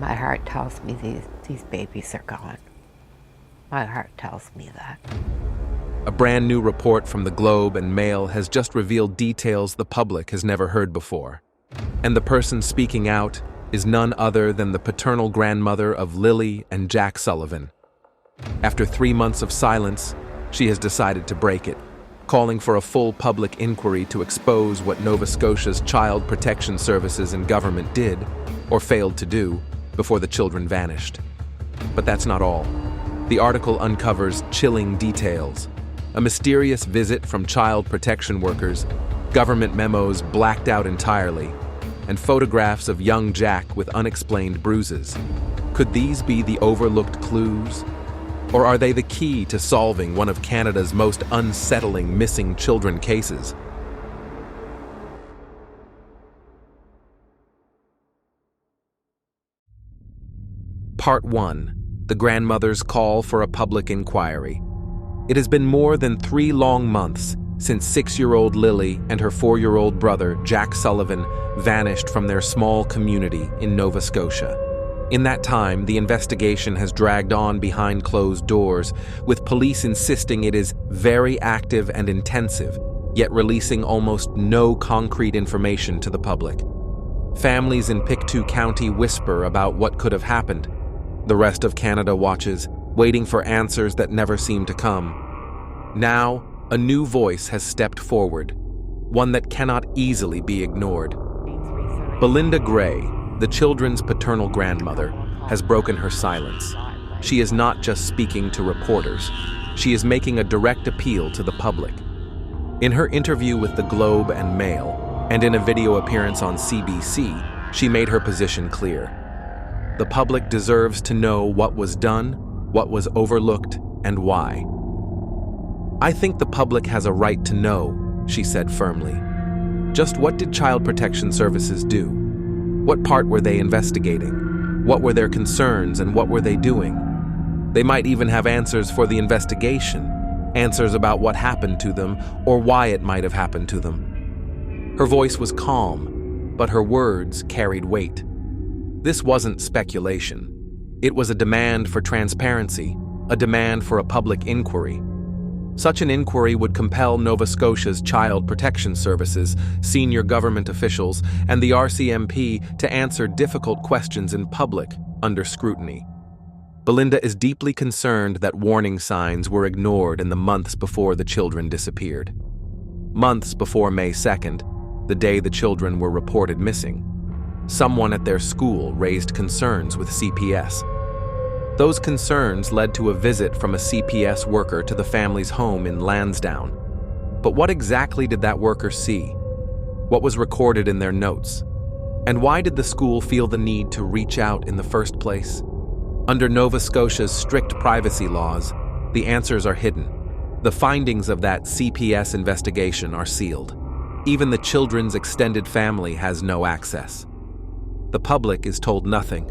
My heart tells me these babies are gone. My heart tells me that. A brand new report from the Globe and Mail has just revealed details the public has never heard before. And the person speaking out is none other than the paternal grandmother of Lilly and Jack Sullivan. After 3 months of silence, she has decided to break it, calling for a full public inquiry to expose what Nova Scotia's Child Protection Services and government did, or failed to do, before the children vanished. But that's not all. The article uncovers chilling details. A mysterious visit from child protection workers, government memos blacked out entirely, and photographs of young Jack with unexplained bruises. Could these be the overlooked clues? Or are they the key to solving one of Canada's most unsettling missing children cases? Part 1. The grandmother's call for a public inquiry. It has been more than 3 long months since 6-year-old Lilly and her 4-year-old brother, Jack Sullivan, vanished from their small community in Nova Scotia. In that time, the investigation has dragged on behind closed doors, with police insisting it is very active and intensive, yet releasing almost no concrete information to the public. Families in Pictou County whisper about what could have happened. The rest of Canada watches, waiting for answers that never seem to come. Now, a new voice has stepped forward, one that cannot easily be ignored. Belinda Gray, the children's paternal grandmother, has broken her silence. She is not just speaking to reporters. She is making a direct appeal to the public. In her interview with the Globe and Mail, and in a video appearance on CBC, she made her position clear. The public deserves to know what was done, what was overlooked, and why. I think the public has a right to know, she said firmly. Just what did Child Protection Services do? What part were they investigating? What were their concerns and what were they doing? They might even have answers for the investigation, answers about what happened to them or why it might have happened to them. Her voice was calm, but her words carried weight. This wasn't speculation. It was a demand for transparency, a demand for a public inquiry. Such an inquiry would compel Nova Scotia's Child Protection Services, senior government officials, and the RCMP to answer difficult questions in public under scrutiny. Belinda is deeply concerned that warning signs were ignored in the months before the children disappeared. Months before May 2nd, the day the children were reported missing, someone at their school raised concerns with CPS. Those concerns led to a visit from a CPS worker to the family's home in Lansdowne. But what exactly did that worker see? What was recorded in their notes? And why did the school feel the need to reach out in the first place? Under Nova Scotia's strict privacy laws, the answers are hidden. The findings of that CPS investigation are sealed. Even the children's extended family has no access. The public is told nothing.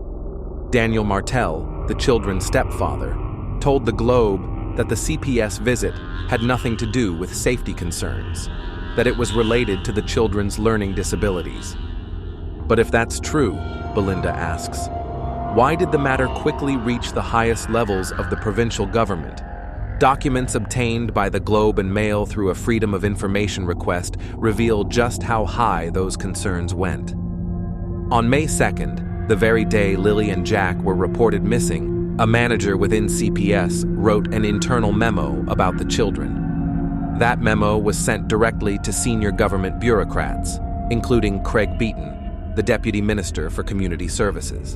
Daniel Martel, the children's stepfather, told the Globe that the CPS visit had nothing to do with safety concerns, that it was related to the children's learning disabilities. But if that's true, Belinda asks, why did the matter quickly reach the highest levels of the provincial government? Documents obtained by the Globe and Mail through a Freedom of Information request reveal just how high those concerns went. On May 2nd, the very day Lilly and Jack were reported missing, a manager within CPS wrote an internal memo about the children. That memo was sent directly to senior government bureaucrats, including Craig Beaton, the Deputy Minister for Community Services.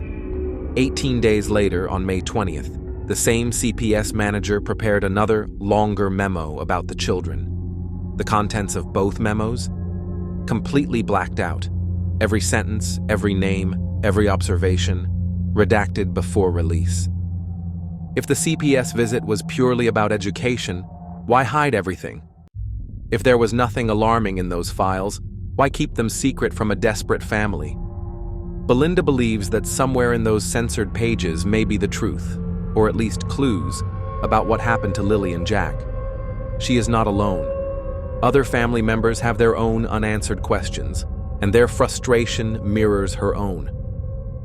18 days later, on May 20th, the same CPS manager prepared another, longer memo about the children. The contents of both memos? Completely blacked out. Every sentence, every name, every observation, redacted before release. If the CPS visit was purely about education, why hide everything? If there was nothing alarming in those files, why keep them secret from a desperate family? Belinda believes that somewhere in those censored pages may be the truth, or at least clues, about what happened to Lilly and Jack. She is not alone. Other family members have their own unanswered questions, and their frustration mirrors her own.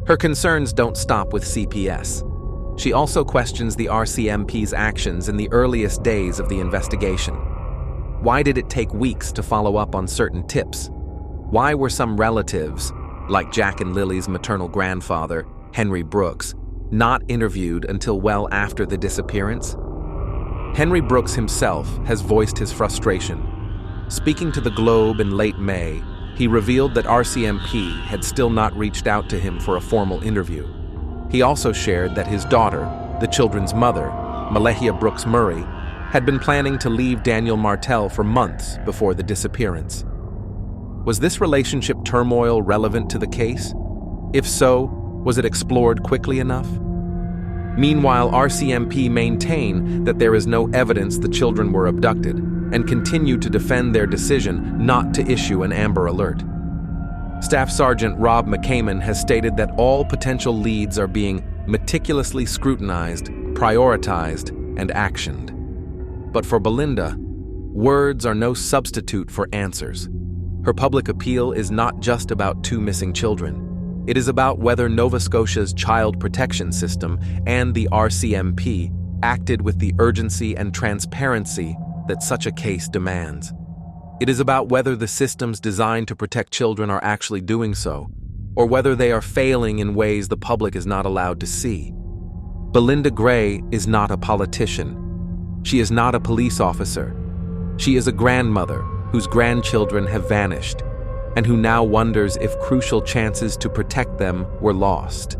Her concerns don't stop with CPS. She also questions the RCMP's actions in the earliest days of the investigation. Why did it take weeks to follow up on certain tips? Why were some relatives, like Jack and Lily's maternal grandfather, Henry Brooks, not interviewed until well after the disappearance? Henry Brooks himself has voiced his frustration. Speaking to the Globe in late May, he revealed that RCMP had still not reached out to him for a formal interview. He also shared that his daughter, the children's mother, Malehia Brooks Murray, had been planning to leave Daniel Martel for months before the disappearance. Was this relationship turmoil relevant to the case? If so, was it explored quickly enough? Meanwhile, RCMP maintain that there is no evidence the children were abducted and continue to defend their decision not to issue an Amber Alert. Staff Sergeant Rob McCammon has stated that all potential leads are being meticulously scrutinized, prioritized, and actioned. But for Belinda, words are no substitute for answers. Her public appeal is not just about two missing children. It is about whether Nova Scotia's child protection system and the RCMP acted with the urgency and transparency that such a case demands. It is about whether the systems designed to protect children are actually doing so, or whether they are failing in ways the public is not allowed to see. Belinda Gray is not a politician. She is not a police officer. She is a grandmother whose grandchildren have vanished, and who now wonders if crucial chances to protect them were lost.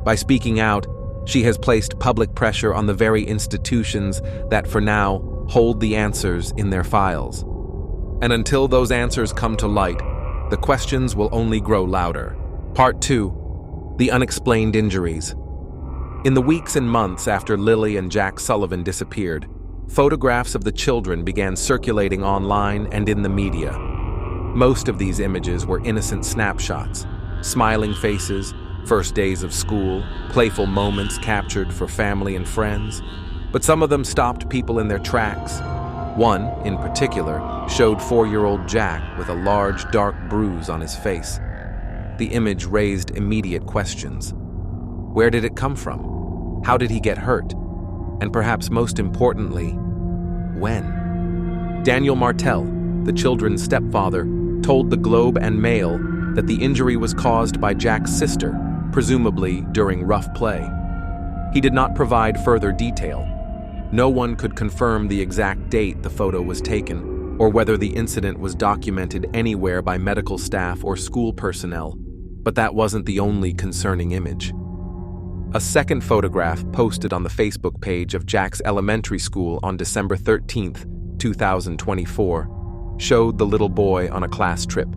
By speaking out, she has placed public pressure on the very institutions that, for now, hold the answers in their files. And until those answers come to light, the questions will only grow louder. Part 2. The Unexplained Injuries. In the weeks and months after Lilly and Jack Sullivan disappeared, photographs of the children began circulating online and in the media. Most of these images were innocent snapshots, smiling faces, first days of school, playful moments captured for family and friends. But some of them stopped people in their tracks. One, in particular, showed 4-year-old Jack with a large, dark bruise on his face. The image raised immediate questions. Where did it come from? How did he get hurt? And perhaps most importantly, when? Daniel Martel, the children's stepfather, told the Globe and Mail that the injury was caused by Jack's sister, presumably during rough play. He did not provide further detail. No one could confirm the exact date the photo was taken, or whether the incident was documented anywhere by medical staff or school personnel, but that wasn't the only concerning image. A second photograph posted on the Facebook page of Jack's elementary school on December 13th, 2024, showed the little boy on a class trip.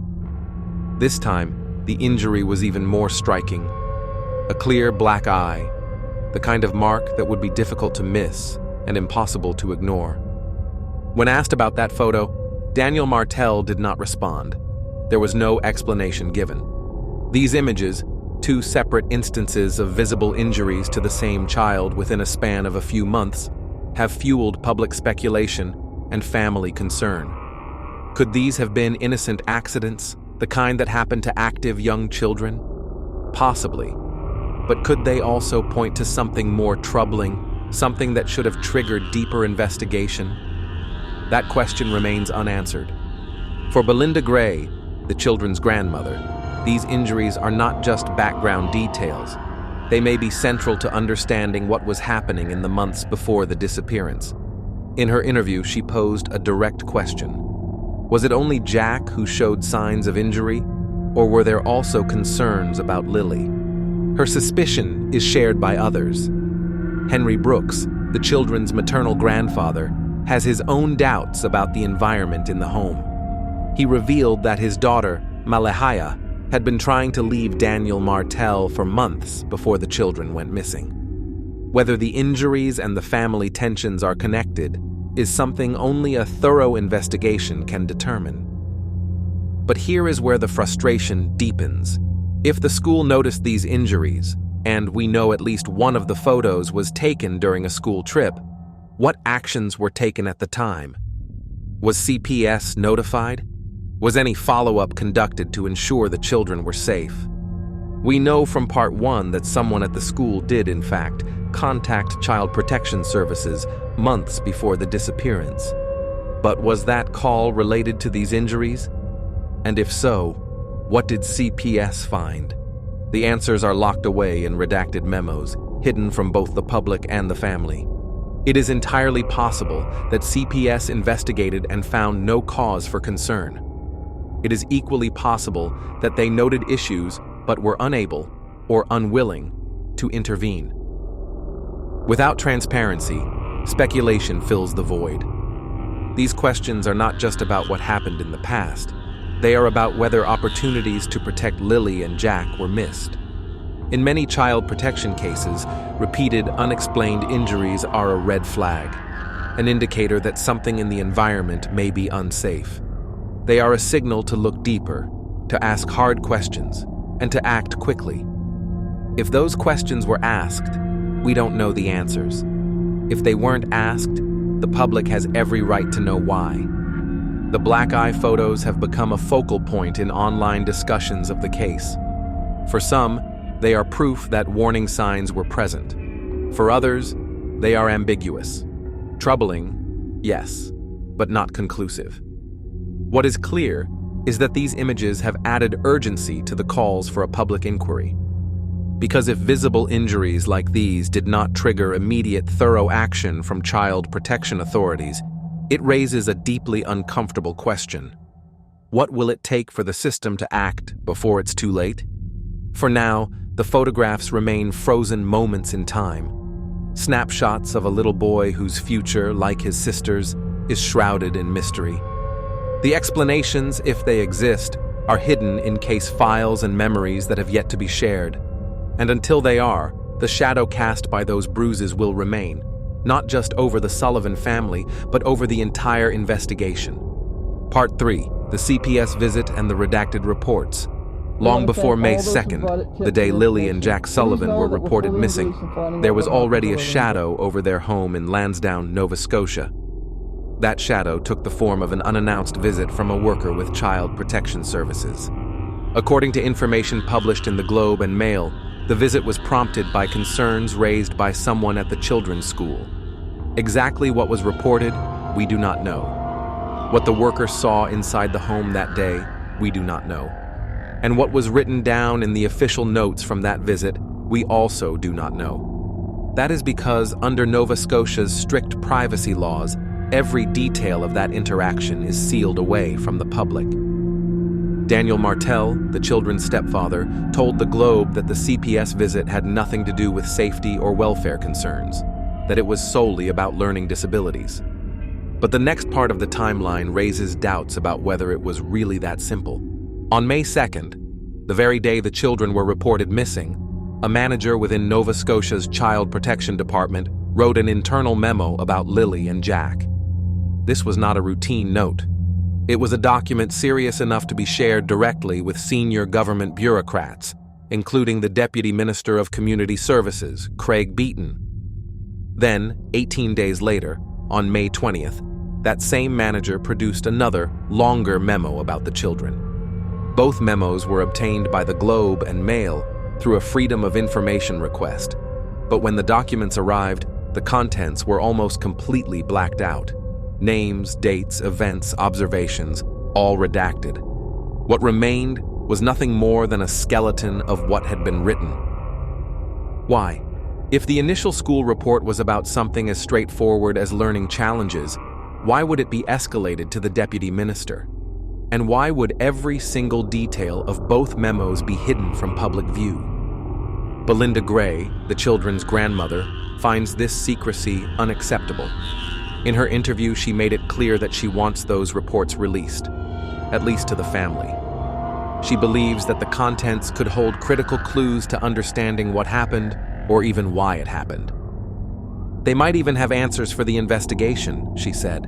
This time, the injury was even more striking. A clear black eye, the kind of mark that would be difficult to miss and impossible to ignore. When asked about that photo, Daniel Martel did not respond. There was no explanation given. These images, two separate instances of visible injuries to the same child within a span of a few months, have fueled public speculation and family concern. Could these have been innocent accidents, the kind that happen to active young children? Possibly. But could they also point to something more troubling, something that should have triggered deeper investigation? That question remains unanswered. For Belinda Gray, the children's grandmother, these injuries are not just background details. They may be central to understanding what was happening in the months before the disappearance. In her interview, she posed a direct question. Was it only Jack who showed signs of injury, or were there also concerns about Lily? Her suspicion is shared by others. Henry Brooks, the children's maternal grandfather, has his own doubts about the environment in the home. He revealed that his daughter, Malehia, had been trying to leave Daniel Martel for months before the children went missing. Whether the injuries and the family tensions are connected is something only a thorough investigation can determine. But here is where the frustration deepens. If the school noticed these injuries, and we know at least one of the photos was taken during a school trip, what actions were taken at the time? Was CPS notified? Was any follow-up conducted to ensure the children were safe? We know from Part 1 that someone at the school did, in fact, contact Child Protection Services months before the disappearance. But was that call related to these injuries? And if so, what did CPS find? The answers are locked away in redacted memos, hidden from both the public and the family. It is entirely possible that CPS investigated and found no cause for concern. It is equally possible that they noted issues but were unable or unwilling to intervene. Without transparency, speculation fills the void. These questions are not just about what happened in the past. They are about whether opportunities to protect Lilly and Jack were missed. In many child protection cases, repeated unexplained injuries are a red flag, an indicator that something in the environment may be unsafe. They are a signal to look deeper, to ask hard questions, and to act quickly. If those questions were asked, we don't know the answers. If they weren't asked, the public has every right to know why. The black eye photos have become a focal point in online discussions of the case. For some, they are proof that warning signs were present. For others, they are ambiguous. Troubling, yes, but not conclusive. What is clear is that these images have added urgency to the calls for a public inquiry. Because if visible injuries like these did not trigger immediate, thorough action from child protection authorities, it raises a deeply uncomfortable question. What will it take for the system to act before it's too late? For now, the photographs remain frozen moments in time. Snapshots of a little boy whose future, like his sister's, is shrouded in mystery. The explanations, if they exist, are hidden in case files and memories that have yet to be shared. And until they are, the shadow cast by those bruises will remain, not just over the Sullivan family, but over the entire investigation. Part 3, the CPS visit and the redacted reports. Long before May 2nd, the day Lilly and Jack Sullivan were reported missing, there was already a shadow over their home in Lansdowne, Nova Scotia. That shadow took the form of an unannounced visit from a worker with Child Protection Services. According to information published in the Globe and Mail, the visit was prompted by concerns raised by someone at the children's school. Exactly what was reported, we do not know. What the worker saw inside the home that day, we do not know. And what was written down in the official notes from that visit, we also do not know. That is because under Nova Scotia's strict privacy laws, every detail of that interaction is sealed away from the public. Daniel Martel, the children's stepfather, told the Globe that the CPS visit had nothing to do with safety or welfare concerns, that it was solely about learning disabilities. But the next part of the timeline raises doubts about whether it was really that simple. On May 2nd, the very day the children were reported missing, a manager within Nova Scotia's Child Protection Department wrote an internal memo about Lilly and Jack. This was not a routine note. It was a document serious enough to be shared directly with senior government bureaucrats, including the Deputy Minister of Community Services, Craig Beaton. Then, 18 days later, on May 20th, that same manager produced another, longer memo about the children. Both memos were obtained by the Globe and Mail through a Freedom of Information request, but when the documents arrived, the contents were almost completely blacked out. Names, dates, events, observations, all redacted. What remained was nothing more than a skeleton of what had been written. Why? If the initial school report was about something as straightforward as learning challenges, why would it be escalated to the deputy minister? And why would every single detail of both memos be hidden from public view? Belinda Gray, the children's grandmother, finds this secrecy unacceptable. In her interview, she made it clear that she wants those reports released, at least to the family. She believes that the contents could hold critical clues to understanding what happened or even why it happened. They might even have answers for the investigation, she said.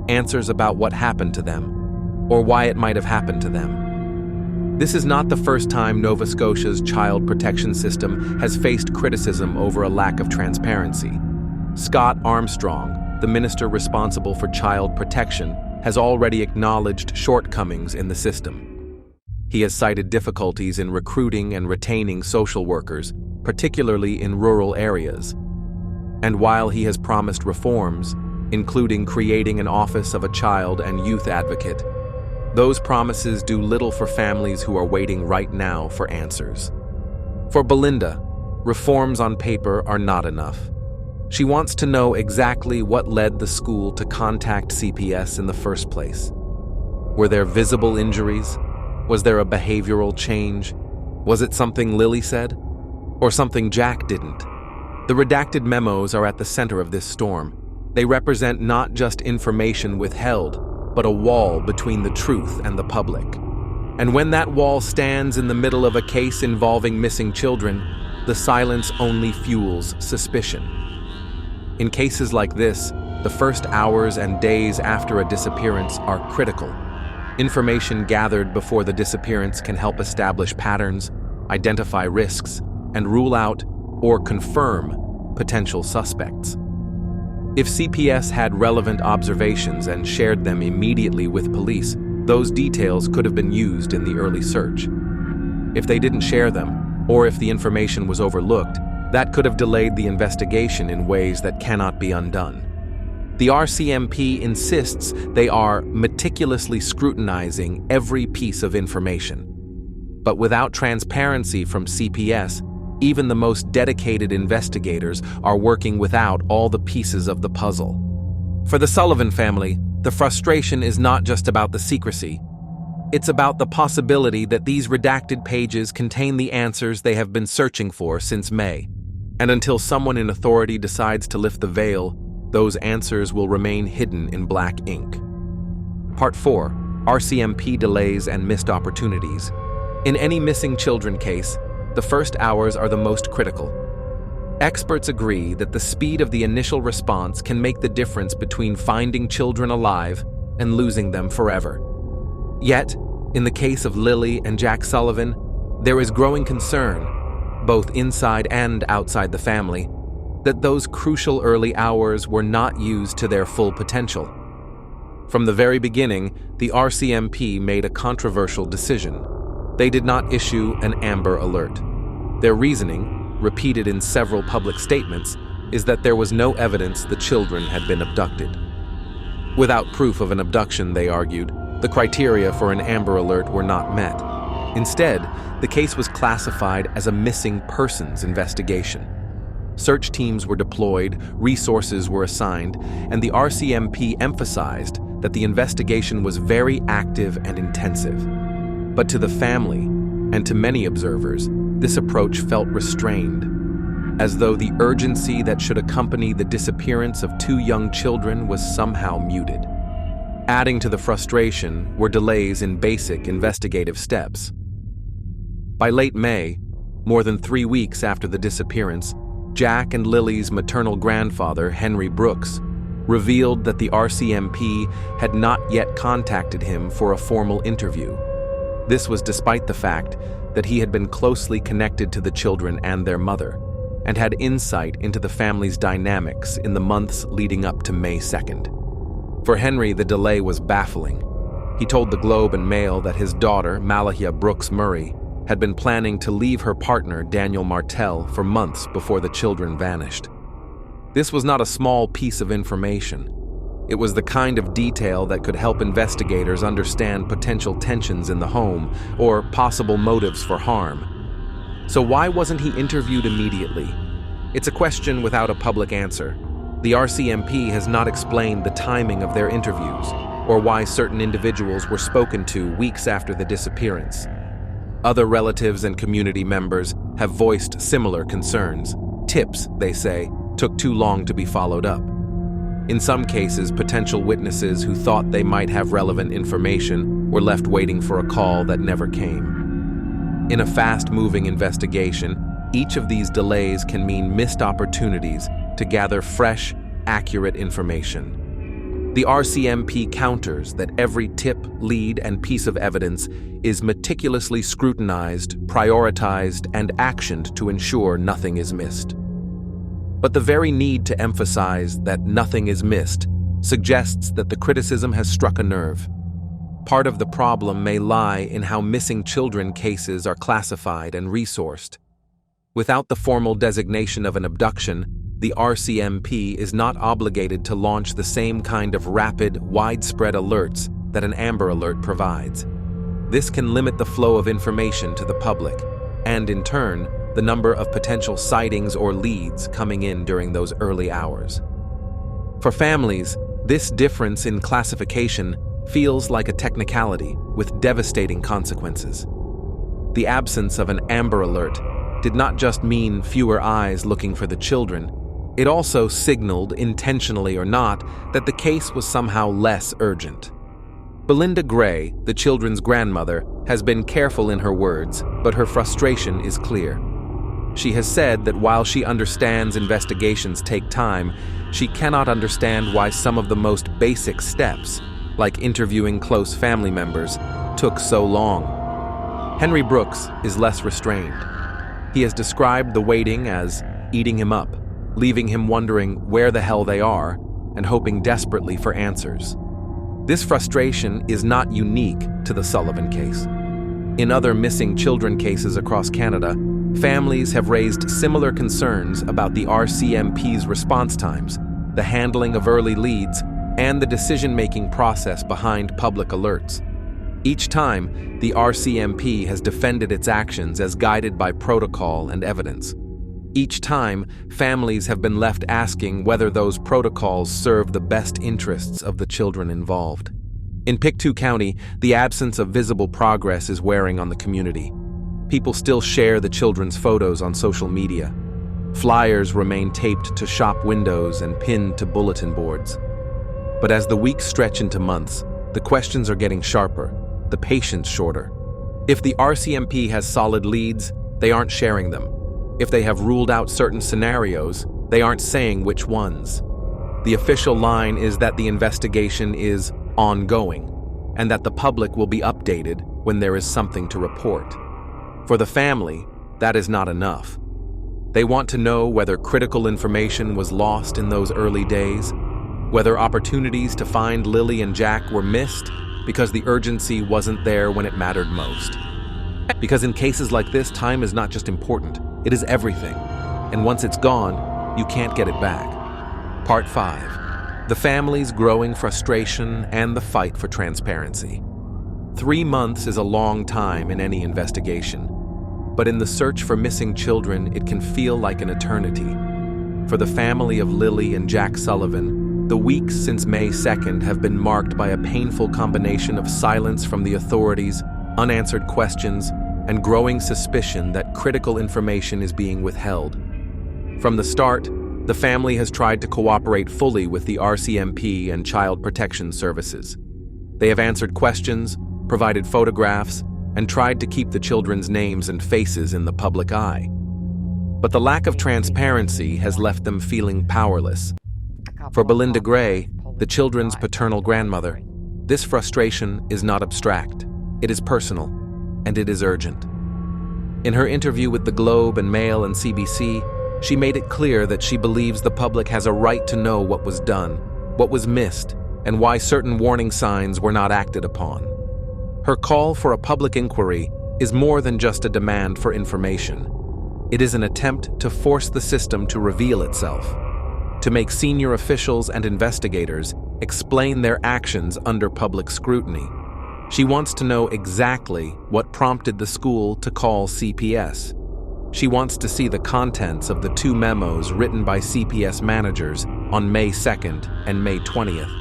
Answers about what happened to them, or why it might have happened to them. This is not the first time Nova Scotia's child protection system has faced criticism over a lack of transparency. Scott Armstrong, the minister responsible for child protection, has already acknowledged shortcomings in the system. He has cited difficulties in recruiting and retaining social workers, particularly in rural areas. And while he has promised reforms, including creating an office of a child and youth advocate, those promises do little for families who are waiting right now for answers. For Belinda, reforms on paper are not enough. She wants to know exactly what led the school to contact CPS in the first place. Were there visible injuries? Was there a behavioral change? Was it something Lilly said? Or something Jack didn't? The redacted memos are at the center of this storm. They represent not just information withheld, but a wall between the truth and the public. And when that wall stands in the middle of a case involving missing children, the silence only fuels suspicion. In cases like this, the first hours and days after a disappearance are critical. Information gathered before the disappearance can help establish patterns, identify risks, and rule out or confirm potential suspects. If CPS had relevant observations and shared them immediately with police, those details could have been used in the early search. If they didn't share them, or if the information was overlooked, that could have delayed the investigation in ways that cannot be undone. The RCMP insists they are meticulously scrutinizing every piece of information. But without transparency from CPS, even the most dedicated investigators are working without all the pieces of the puzzle. For the Sullivan family, the frustration is not just about the secrecy. It's about the possibility that these redacted pages contain the answers they have been searching for since May. And until someone in authority decides to lift the veil, those answers will remain hidden in black ink. Part 4. RCMP delays and missed opportunities. In any missing children case, the first hours are the most critical. Experts agree that the speed of the initial response can make the difference between finding children alive and losing them forever. Yet, in the case of Lilly and Jack Sullivan, there is growing concern, both inside and outside the family, that those crucial early hours were not used to their full potential. From the very beginning, the RCMP made a controversial decision. They did not issue an Amber Alert. Their reasoning, repeated in several public statements, is that there was no evidence the children had been abducted. Without proof of an abduction, they argued, the criteria for an Amber Alert were not met. Instead, the case was classified as a missing persons investigation. Search teams were deployed, resources were assigned, and the RCMP emphasized that the investigation was very active and intensive. But to the family, and to many observers, this approach felt restrained, as though the urgency that should accompany the disappearance of 2 young children was somehow muted. Adding to the frustration were delays in basic investigative steps. By late May, more than 3 weeks after the disappearance, Jack and Lily's maternal grandfather, Henry Brooks, revealed that the RCMP had not yet contacted him for a formal interview. This was despite the fact that he had been closely connected to the children and their mother, and had insight into the family's dynamics in the months leading up to May 2nd. For Henry, the delay was baffling. He told the Globe and Mail that his daughter, Malahia Brooks Murray, had been planning to leave her partner, Daniel Martell, for months before the children vanished. This was not a small piece of information. It was the kind of detail that could help investigators understand potential tensions in the home or possible motives for harm. So why wasn't he interviewed immediately? It's a question without a public answer. The RCMP has not explained the timing of their interviews or why certain individuals were spoken to weeks after the disappearance. Other relatives and community members have voiced similar concerns. Tips, they say, took too long to be followed up. In some cases, potential witnesses who thought they might have relevant information were left waiting for a call that never came. In a fast-moving investigation, each of these delays can mean missed opportunities to gather fresh, accurate information. The RCMP counters that every tip, lead, and piece of evidence is meticulously scrutinized, prioritized, and actioned to ensure nothing is missed. But the very need to emphasize that nothing is missed suggests that the criticism has struck a nerve. Part of the problem may lie in how missing children cases are classified and resourced. Without the formal designation of an abduction, the RCMP is not obligated to launch the same kind of rapid, widespread alerts that an Amber Alert provides. This can limit the flow of information to the public, and in turn, the number of potential sightings or leads coming in during those early hours. For families, this difference in classification feels like a technicality with devastating consequences. The absence of an Amber Alert did not just mean fewer eyes looking for the children, it also signaled, intentionally or not, that the case was somehow less urgent. Belinda Gray, the children's grandmother, has been careful in her words, but her frustration is clear. She has said that while she understands investigations take time, she cannot understand why some of the most basic steps, like interviewing close family members, took so long. Henry Brooks is less restrained. He has described the waiting as eating him up, leaving him wondering where the hell they are and hoping desperately for answers. This frustration is not unique to the Sullivan case. In other missing children cases across Canada, families have raised similar concerns about the RCMP's response times, the handling of early leads, and the decision-making process behind public alerts. Each time, the RCMP has defended its actions as guided by protocol and evidence. Each time, families have been left asking whether those protocols serve the best interests of the children involved. In Pictou County, the absence of visible progress is wearing on the community. People still share the children's photos on social media. Flyers remain taped to shop windows and pinned to bulletin boards. But as the weeks stretch into months, the questions are getting sharper, the patience shorter. If the RCMP has solid leads, they aren't sharing them. If they have ruled out certain scenarios, they aren't saying which ones. The official line is that the investigation is ongoing, and that the public will be updated when there is something to report. For the family, that is not enough. They want to know whether critical information was lost in those early days, whether opportunities to find Lilly and Jack were missed because the urgency wasn't there when it mattered most. Because in cases like this, time is not just important, it is everything. And once it's gone, you can't get it back. Part 5. The family's growing frustration and the fight for transparency. 3 months is a long time in any investigation, but in the search for missing children, it can feel like an eternity. For the family of Lilly and Jack Sullivan, the weeks since May 2nd have been marked by a painful combination of silence from the authorities, unanswered questions, and growing suspicion that critical information is being withheld. From the start, the family has tried to cooperate fully with the RCMP and Child Protection Services. They have answered questions, provided photographs, and tried to keep the children's names and faces in the public eye. But the lack of transparency has left them feeling powerless. For Belinda Gray, the children's paternal grandmother, this frustration is not abstract. It is personal, and it is urgent. In her interview with the Globe and Mail and CBC, she made it clear that she believes the public has a right to know what was done, what was missed, and why certain warning signs were not acted upon. Her call for a public inquiry is more than just a demand for information. It is an attempt to force the system to reveal itself, to make senior officials and investigators explain their actions under public scrutiny. She wants to know exactly what prompted the school to call CPS. She wants to see the contents of the 2 memos written by CPS managers on May 2nd and May 20th.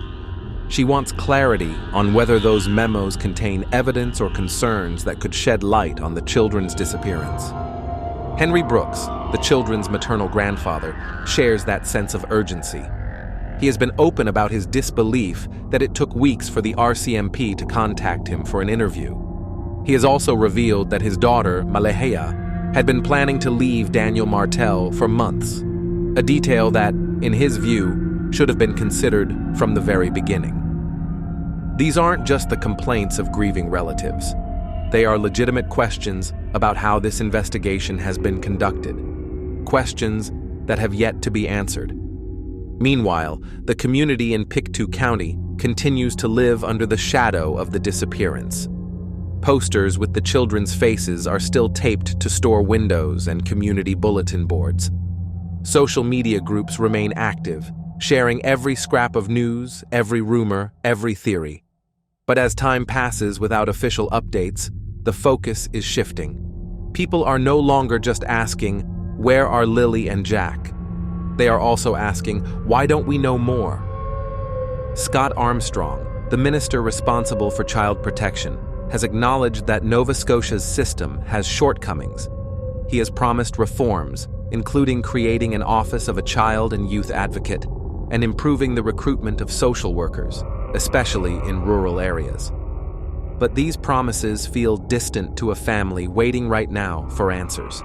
She wants clarity on whether those memos contain evidence or concerns that could shed light on the children's disappearance. Henry Brooks, the children's maternal grandfather, shares that sense of urgency. He has been open about his disbelief that it took weeks for the RCMP to contact him for an interview. He has also revealed that his daughter, Malehea, had been planning to leave Daniel Martel for months, a detail that, in his view, should have been considered from the very beginning. These aren't just the complaints of grieving relatives. They are legitimate questions about how this investigation has been conducted, questions that have yet to be answered. Meanwhile, the community in Pictou County continues to live under the shadow of the disappearance. Posters with the children's faces are still taped to store windows and community bulletin boards. Social media groups remain active, sharing every scrap of news, every rumor, every theory. But as time passes without official updates, the focus is shifting. People are no longer just asking, "Where are Lilly and Jack?" They are also asking, "Why don't we know more?" Scott Armstrong, the minister responsible for child protection, has acknowledged that Nova Scotia's system has shortcomings. He has promised reforms, including creating an Office of a Child and Youth Advocate and improving the recruitment of social workers, especially in rural areas. But these promises feel distant to a family waiting right now for answers.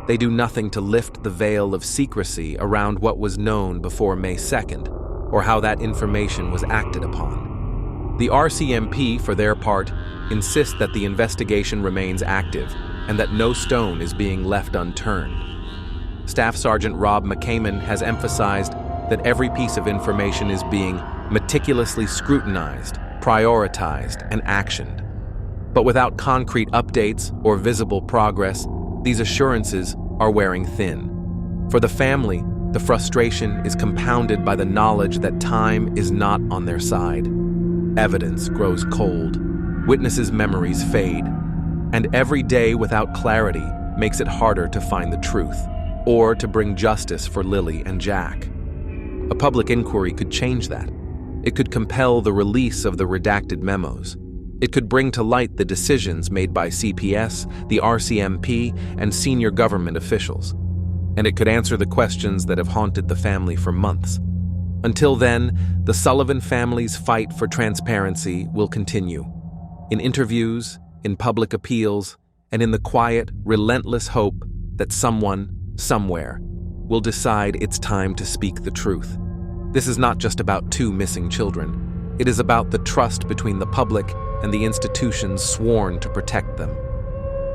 They do nothing to lift the veil of secrecy around what was known before May 2nd, or how that information was acted upon. The RCMP, for their part, insist that the investigation remains active and that no stone is being left unturned. Staff Sergeant Rob McCammon has emphasized that every piece of information is being meticulously scrutinized, prioritized, and actioned. But without concrete updates or visible progress, these assurances are wearing thin. For the family, the frustration is compounded by the knowledge that time is not on their side. Evidence grows cold, witnesses' memories fade, and every day without clarity makes it harder to find the truth or to bring justice for Lilly and Jack. A public inquiry could change that. It could compel the release of the redacted memos. It could bring to light the decisions made by CPS, the RCMP, and senior government officials. And it could answer the questions that have haunted the family for months. Until then, the Sullivan family's fight for transparency will continue. In interviews, in public appeals, and in the quiet, relentless hope that someone, somewhere, will decide it's time to speak the truth. This is not just about two missing children. It is about the trust between the public and the institutions sworn to protect them.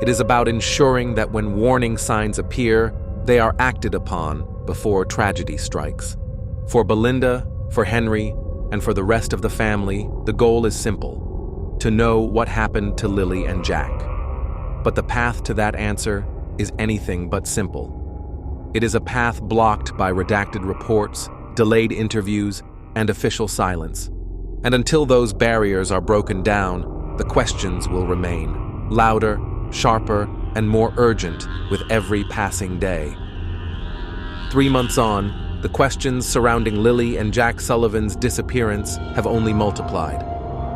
It is about ensuring that when warning signs appear, they are acted upon before tragedy strikes. For Belinda, for Henry, and for the rest of the family, the goal is simple: to know what happened to Lilly and Jack. But the path to that answer is anything but simple. It is a path blocked by redacted reports, delayed interviews, and official silence. And until those barriers are broken down, the questions will remain, louder, sharper, and more urgent with every passing day. 3 months on, the questions surrounding Lilly and Jack Sullivan's disappearance have only multiplied.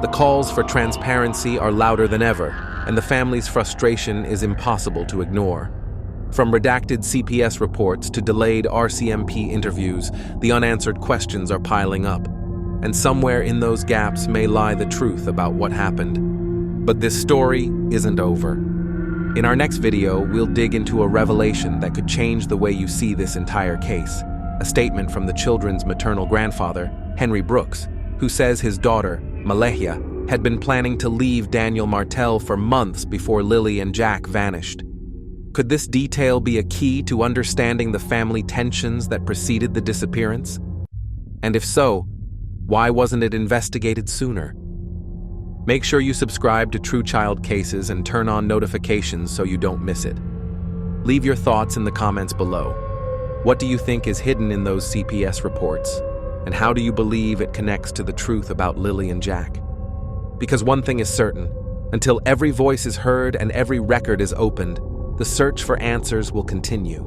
The calls for transparency are louder than ever, and the family's frustration is impossible to ignore. From redacted CPS reports to delayed RCMP interviews, the unanswered questions are piling up. And somewhere in those gaps may lie the truth about what happened. But this story isn't over. In our next video, we'll dig into a revelation that could change the way you see this entire case. A statement from the children's maternal grandfather, Henry Brooks, who says his daughter, Malehia, had been planning to leave Daniel Martel for months before Lilly and Jack vanished. Could this detail be a key to understanding the family tensions that preceded the disappearance? And if so, why wasn't it investigated sooner? Make sure you subscribe to True Child Cases and turn on notifications so you don't miss it. Leave your thoughts in the comments below. What do you think is hidden in those CPS reports? And how do you believe it connects to the truth about Lilly and Jack? Because one thing is certain, until every voice is heard and every record is opened, the search for answers will continue.